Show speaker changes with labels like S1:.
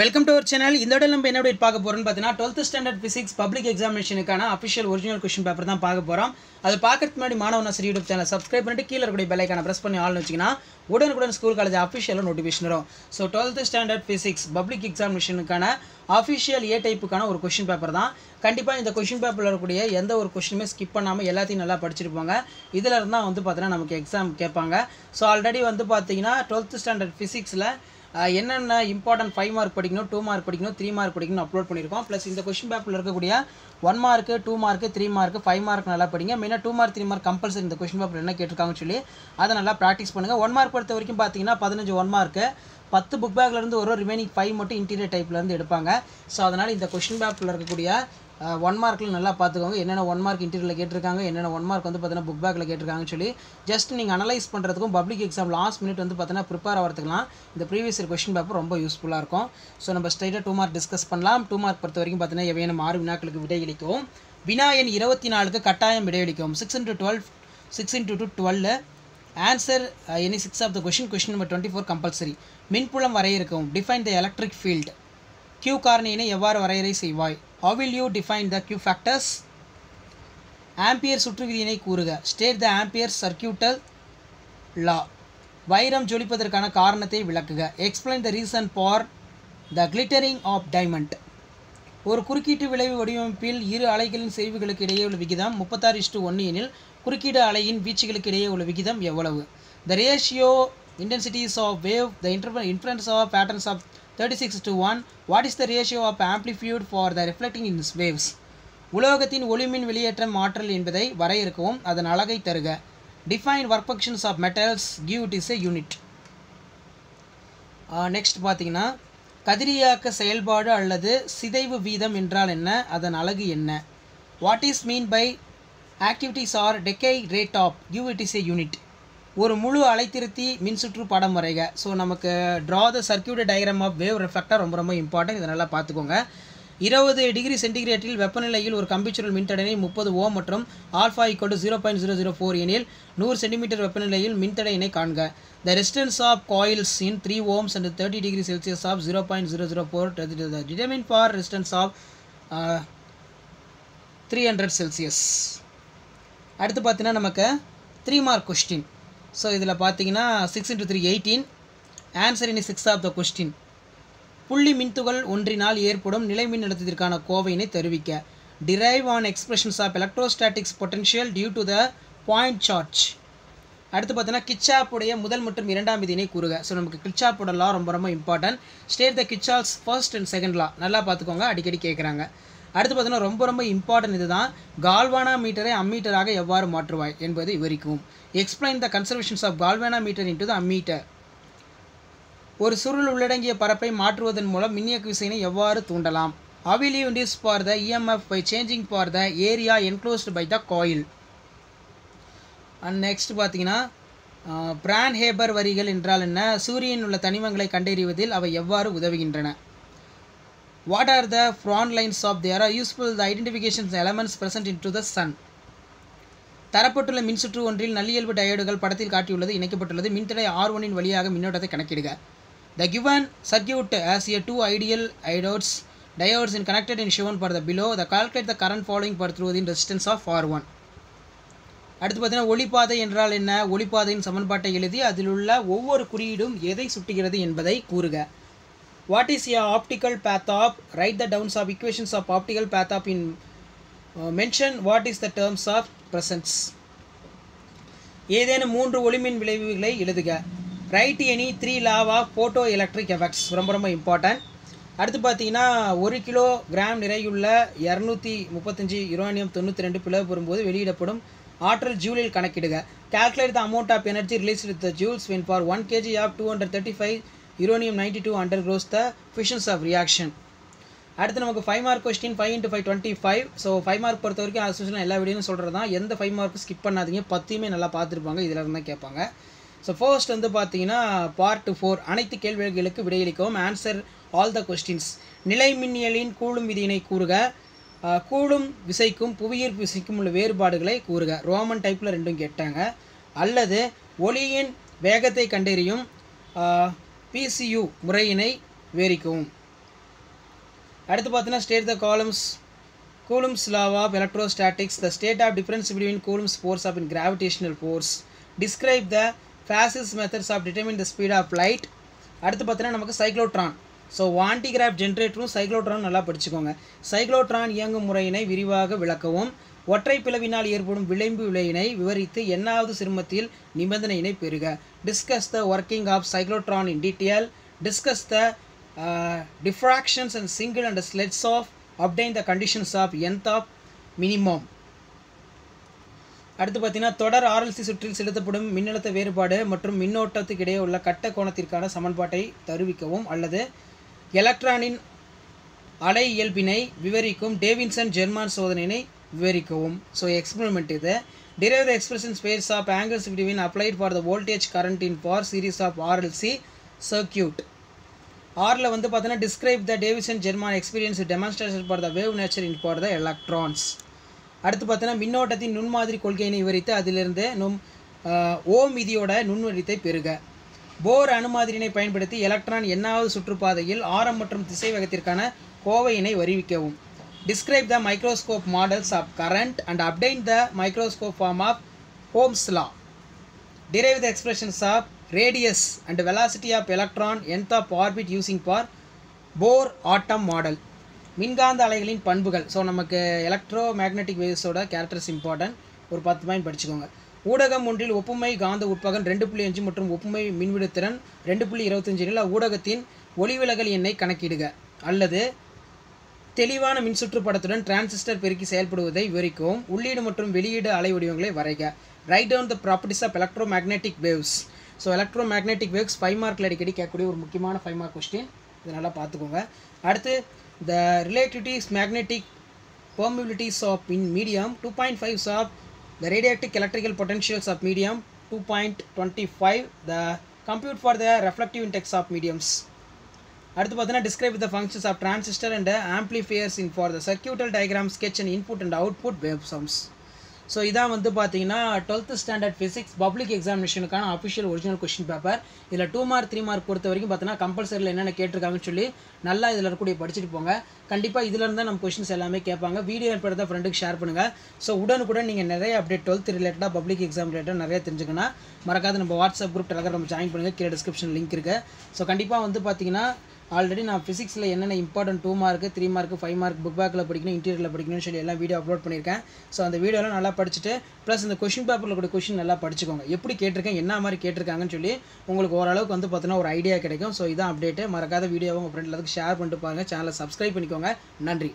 S1: Welcome to our channel. இந்த இடம் நம்ம என்ன அப்டேட் பார்க்க போறோம்னு பார்த்தீங்கன்னா 12th ஸ்டாண்டர்ட் ஃபிசிக்ஸ் பப்ளிக் எக்ஸாமினேஷனுக்கான அஃபிஷியல் ஒரிஜினல் கொஸ்டின் பேப்பர் தான் பார்க்க போகிறோம். அது பார்க்கறதுக்கு முன்னாடி மாணவனாசர் யூடியூப் சேனல் சப்ஸ்கிரைப் பண்ணிட்டு கீழே இருக்கக்கூடிய பெல் ஐக்கானை ப்ரெஸ் பண்ணி ஆல்னு வச்சிங்கன்னா உடனுக்குடன் ஸ்கூல் காலேஜ் அஃபிஷியலாக நோட்டிஃபிகேஷன் வரும். So 12th standard physics public எக்ஸாமினேஷனுக்கான அஃபிஷியல் ஏ டைப்புக்கான ஒரு கொஸ்டின் பேப்பர் தான். கண்டிப்பாக இந்த கொஸ்டின் பேப்பரில் இருக்கக்கூடிய எந்த ஒரு கொஸ்டினுமே ஸ்கிப் பண்ணாமல் எல்லாத்தையும் நல்லா படிச்சிருப்பாங்க. இதில் இருந்தால் பார்த்தீங்கன்னா நமக்கு எக்ஸாம் கேட்பாங்க. ஸோ ஆல்ரெடி பார்த்தீங்கன்னா 12th ஸ்டாண்டர்ட் ஃபிசிக்ஸில் என்னென்ன இம்பார்ட்டன்ட் 5 மார்க் படிக்கணும், 2 மார்க் படிக்கணும், 3 மார்க் படிக்கணும் அப்லோட் பண்ணியிருக்கோம். ப்ளஸ் இந்த கொஸ்டின் பேப்பரில் இருக்கக்கூடிய 1 மார்க்கு, 2 மார்க்கு, 3 மார்க்கு, 5 மார்க் நல்லா படிங்க. மெயினாக 2 மார்க் 3 மார்க் கம்பல்சரி இந்த கொஸ்டின் பேப்பர் என்ன கேட்டிருக்காங்கன்னு சொல்லி அதை நல்லா ப்ராக்டிஸ் பண்ணுங்கள். 1 மார்க் பொறுத்த வரைக்கும் பார்த்தீங்கன்னா 15 1 மார்க்கு, 10 புக் பேக்லேருந்து ஒரு ரிமைனிங் 5 மட்டும் இன்டீரியர் டைப்லேருந்து எடுப்பாங்க. ஸோ அதனால் இந்த கொஸ்டின் பேப்பரில் இருக்கக்கூடிய 1 மார்க்கில் நல்லா பார்த்துக்கோங்க. என்னென்ன 1 மார்க் இன்டீரியரில் கேட்டிருக்காங்க, என்னென்ன 1 மார்க் பார்த்தீங்கன்னா புக் பேக்கில் கேட்டிருக்காங்கன்னு சொல்லி ஜஸ்ட் நீங்கள் அனலைஸ் பண்ணுறதுக்கும் பப்ளிக் எக்ஸாம் லாஸ்ட் மினிட் பார்த்தீங்கன்னா ப்ரிப்பேர் ஆகிறதுக்குலாம் இந்த ப்ரீவியஸ் இயர் கொஸ்டின் பேப்பர் ரொம்ப யூஸ்ஃபுல்லாக இருக்கும். ஸோ நம்ம ஸ்ட்ரைட்டாக 2 மார்க் டிஸ்கஸ் பண்ணலாம். 2 மார்க் பொறுத்த வரைக்கும் பார்த்தீங்கன்னா எவையான 6 வினாக்களுக்கு விடையளிக்கவும், வினா எண் 24க்கு கட்டாயம் விடையளிக்கவும். 6 × 12 6 × 12 answer any 6 of the question number 24 compulsory. மின்புலம் வரையறுக்கவும். Define the electric field. Q காரணியினை எவ்வாறு வரையறை செய்வாய்? How will you define the Q factors? Ampere சுற்று விதியினை கூறுக. State the Ampere's circuital law. வைரம் ஜொலிப்பதற்கான காரணத்தை விளக்குக. Explain the reason for the glittering of diamond. ஒரு குறுக்கீட்டு விளைவு வடிவமைப்பில் இரு அலைகளின் செறிவுகளுக்கு இடையே உள்ள விகிதம் 36:1 எனில் குறுக்கீடு அலையின் வீச்சுகளுக்கு இடையே உள்ள விகிதம் எவ்வளவு? The ratio intensities of wave, the influence of patterns of 36:1. What is the ratio of amplitude for the reflecting in waves? உலோகத்தின் ஒளிமின் வெளியேற்றம் ஆற்றல் என்பதை வரையறுக்கவும், அதன் அலகை தருக. Define work functions of metals, give it is a unit. Next பார்த்தீங்கன்னா கதிரியாக்க செயல்பாடு அல்லது சிதைவு வீதம் என்றால் என்ன, அதன் அலகு என்ன? What is mean by activities or decay rate of, give it is a unit. ஒரு முழு அலைத்திருத்தி மின்சுற்று படம் வரைக. ஸோ நமக்கு draw the circuit diagram of wave reflector ரொம்ப இம்பார்ட்டன்ட். இதை நல்லா பார்த்துக்கோங்க. 20 டிகிரி சென்டிகிரேட்டில் வெப்பநிலையில் ஒரு கம்பிச்சுருள் மின்தடை 30 ஓம் மற்றும் ஆல்ஃபா = 0.004 எனில் 100 சென்டிமீட்டர் வெப்பநிலையில் மின்தடையினை காண்க. The resistance of coils in 3 ohms and 30 degree Celsius of 0.004 determine for resistance of 300 Celsius. அடுத்து பார்த்தீங்கன்னா நமக்கு 3 மார்க் கொஸ்டின். ஸோ இதில் பார்த்தீங்கன்னா 6 × 3 18. ஆன்சர் இனி 6 ஆஃப் த கொஸ்டின். புள்ளி மின்துகள் ஒன்றினால் ஏற்படும் நிலை மின் அழுத்தத்திற்கான கோவையினை தருவிக்க. Derive an expressions of electrostatics potential due to the point charge. அடுத்து பார்த்தீங்கன்னா கிச்சாப்புடைய முதல் மற்றும் 2ஆம் விதியினை கூறுக. ஸோ நமக்கு கிச்சாப்போட லா ரொம்ப important. State the Kirchhoff's first and second law. நல்லா பார்த்துக்கோங்க, அடிக்கடி கேட்குறாங்க. அடுத்து பார்த்தீங்கன்னா ரொம்ப இம்பார்ட்டன்ட் இதுதான். கால்வானா மீட்டரை அம்மீட்டராக எவ்வாறு மாற்றுவாய் என்பதை விவரிக்கும். Explain the conservations of galvanometer into the ammeter. ஒரு சுருள் உள்ளடங்கிய பரப்பை மாற்றுவதன் மூலம் மின்னியக்கு விசையினை எவ்வாறு தூண்டலாம்? How will you induce for the EMF by changing for the area enclosed by the coil? And next பார்த்தீங்கன்னா பிரான்ஹேபர் வரிகள் என்றால் என்ன? சூரியனில் உள்ள தனிமங்களை கண்டறிவதில் அவை எவ்வாறு உதவுகின்றன? What are the front lines of there are useful the identifications elements present into the sun? தரப்பட்டுள்ள மின்சுற்று ஒன்றில் நல்லியல்பு டயோடுகள் படத்தில் காட்டியுள்ளது இணைக்கப்பட்டுள்ளது. மின்தடை R1 இன் வழியாக மின்னோட்டத்தை கணக்கிடுக. The given circuit has a 2 ideal diodes in connected and shown for the below. The calculate the current following for through the resistance of R1. அடுத்து பார்த்தீங்கன்னா ஒளிப்பாதை என்றால் என்ன? ஒளிப்பாதையின் சமன்பாட்டை எழுதி அதில் உள்ள ஒவ்வொரு குறியீடும் எதை சுட்டுகிறது என்பதை கூறுக. What is a optical path of? Write the downs of equations of optical path of in mention what is the terms of presence. ஏதேனும் 3 ஒளிமின் விளைவுகளை எழுதுக. Right any 3 law of photo electric effects. ரொம்ப இம்பார்ட்டன்ட். அடுத்து பார்த்தீங்கன்னா 1 kilogram நிறையுள்ள 235 uranium 92 பிளவு பெறும்போது வெளியிடப்படும் ஆற்றல் ஜூலில் கணக்கிடுக. Calculate the amount of energy released with the joules when for 1 kg of 235 uranium 92 undergoes the fissions of reaction. அடுத்து நமக்கு 5 மார்க் கொஸ்டின். 5 × 5 25. ஸோ 5 மார்க் பொறுத்த வரைக்கும் அசோசியேஷன் எல்லா வீடியோவும் சொல்கிறது தான். எந்த 5 மார்க்கும் ஸ்கிப் பண்ணாதீங்க. 10யுமே நல்லா பார்த்துருப்பாங்க. இதில் இருந்தால் கேட்பாங்க. ஸோ ஃபர்ஸ்ட் பார்த்தீங்கன்னா பார்ட் 4 அனைத்து கேள்விகளுக்கு விடையளிக்கவும். Answer all the questions. நிலை மின்னியலின் கூலும் விதியினை கூறுக. கூலும் விசைக்கும் புவியீர்ப்பு விசைக்கும் உள்ள வேறுபாடுகளை கூறுக. ரோமன் டைப்பில் 2ம் கேட்டாங்க. அல்லது ஒளியின் வேகத்தை கண்டறியும் PCU முறையினை விவரிக்கவும். அடுத்து பார்த்தீங்கன்னா state the Coulomb's law of electrostatics, the state of difference between Coulomb's force of gravitational force. Describe the fastest methods of determining the speed of light. அடுத்து பார்த்தீங்கன்னா நமக்கு சைக்ளோட்ரான். ஸோ வாண்டிகிராஃப் ஜென்ரேட்டரும் சைக்ளோட்ரான் நல்லா படிச்சுக்கோங்க. Cyclotron இயங்கும் முறையினை விரிவாக விளக்கவும். ஒற்றை பிளவினால் ஏற்படும் விளைவு விளையினை விவரித்து எண்ணாவது சிறுமத்தில் நிபந்தனையினை பெறுக. Discuss the working of cyclotron in detail. Discuss the diffractions and single and sleds of obtain the conditions of nth of minimum. அடுத்து பார்த்தீங்கன்னா தொடர் RLC சுற்றில் செலுத்தப்படும் மின்னழுத்த வேறுபாடு மற்றும் மின்னோட்டத்துக்கு இடையே உள்ள கட்ட கோணத்திற்கான சமன்பாட்டை தருவிக்கவும் அல்லது எலக்ட்ரானின் அலை இயல்பினை விவரிக்கும் டேவின்சன் ஜெர்மான் சோதனையினை விவரிக்கவும். ஸோ எக்ஸ்பெரிமெண்ட் இது. derive the expression space of angles between applied for the voltage current in for series of RLC circuit. ஆரில் வந்து பார்த்தீங்கன்னா describe the Davisson Germer experience demonstration for the wave nature in for the electrons. அடுத்து பார்த்தீங்கன்னா மின்னோட்டத்தின் நுண்மாதிரி கொள்கையினை விவரித்து அதிலிருந்து ஓம் விதியோட நுண்வடித்தை பெறுக. போர் அணுமாதிரியினை பயன்படுத்தி எலக்ட்ரான் எண்ணாவது சுற்றுப்பாதையில் ஆரம் மற்றும் திசை வேகத்திற்கான கோவையினை வருவிக்கவும். Describe the microscope models of current and obtain the microscope form of Ohm's law. Derive the expressions of radius and velocity of electron nth of orbit using for Bohr atom model. மின்காந்த அலைகளின் பண்புகள். So நமக்கு electro magnetic வேவ்ஸோட characters important. ஒரு 10 point படிச்சுக்கோங்க. ஊடகம் ஒன்றில் ஒப்புமை காந்த உட்பகன் 2.5 மற்றும் ஒப்புமை மின்விடுத்திறன் 2.25 ஊடகத்தின் ஒளிவிலகல் எண்ணை கணக்கிடுக. அல்லது தெளிவான மின்சுற்று படத்துடன் டிரான்சிஸ்டர் பெருக்கி செயல்படுவதை விவரிக்கவும். உள்ளீடு மற்றும் வெளியீடு அலை வடிவங்களை வரைக. Write down the properties of electromagnetic waves. So electromagnetic waves 5 மார்க்கில் அடிக்கடி கேட்கக்கூடிய ஒரு முக்கியமான 5 மார்க் கொஸ்டின். இதை நல்லா பார்த்துக்கோங்க. அடுத்து the relativities magnetic permeabilities of in medium 2.5 of the radiative electrical potentials of medium 2.25 the compute for the reflective index of mediums. அடுத்து பார்த்தீங்கன்னா describe the functions of transistor and amplifiers in for the circuital diagram sketch and input and output wave sums. So இதான் வந்து பார்த்தீங்கன்னா 12th standard physics public எக்ஸாமினேஷனுக்கான official original question paper. இதில் 2 mark 3 mark பொறுத்த வரைக்கும் பார்த்தீங்கன்னா கம்பல்சரியில் என்னென்ன கேட்டிருக்காங்கன்னு சொல்லி நல்லா இதில் இருக்கக்கூடிய படிச்சுட்டு போங்க. கண்டிப்பாக இதில் இருந்தால் நம்ம கொஸ்டின்ஸ் எல்லாமே கேட்பாங்க. வீடியோ ஏற்படுத்த ஃப்ரெண்டுக்கு ஷேர் பண்ணுங்கள். ஸோ உடனுக்குடன் நீங்கள் நிறைய அப்டேட் 12th ரிலேட்டடாக பப்ளிக் எக்ஸாம் ரிலேட்டடாக நிறைய தெரிஞ்சுக்கணும். மறக்காத நம்ம வாட்ஸ்அப் குரூப் டெலகிராம் ஜாயின் பண்ணுங்கள். கீழே டிஸ்கிரிப்ஷன் லிங்க் இருக்குது. ஸோ கண்டிப்பாக வந்து பார்த்தீங்கன்னா ஆல்ரெடி நான் ஃபிசிக்ஸில் என்னென்ன important 2 mark 3 mark 5 mark book பேக்கில் படிக்கணும், இன்டீரியரில் படிக்கணும்னு சொல்லி எல்லாம் வீடியோ அப்லோட் பண்ணியிருக்கேன். ஸோ அந்த வீடியோலாம் நல்லா படிச்சுட்டு ப்ளஸ் இந்த கொஷின் பேப்பரில் கூட கொஷின் நல்லா படிச்சுக்கோங்க. எப்படி கேட்டிருக்கேன், என்ன மாதிரி கேட்டிருக்காங்கன்னு சொல்லி உங்களுக்கு ஓரளவுக்கு வந்து பார்த்தீங்கன்னா ஒரு ஐடியா கிடைக்கும். ஸோ இதான் அப்டேட்டு. மறக்காத வீடியோவை உங்கள் ஃப்ரெண்ட் எல்லாத்துக்கும் ஷேர் பண்ணிட்டு பாருங்கள். சேனலை சப்ஸ்கிரைப் பண்ணிக்கோங்க. நன்றி.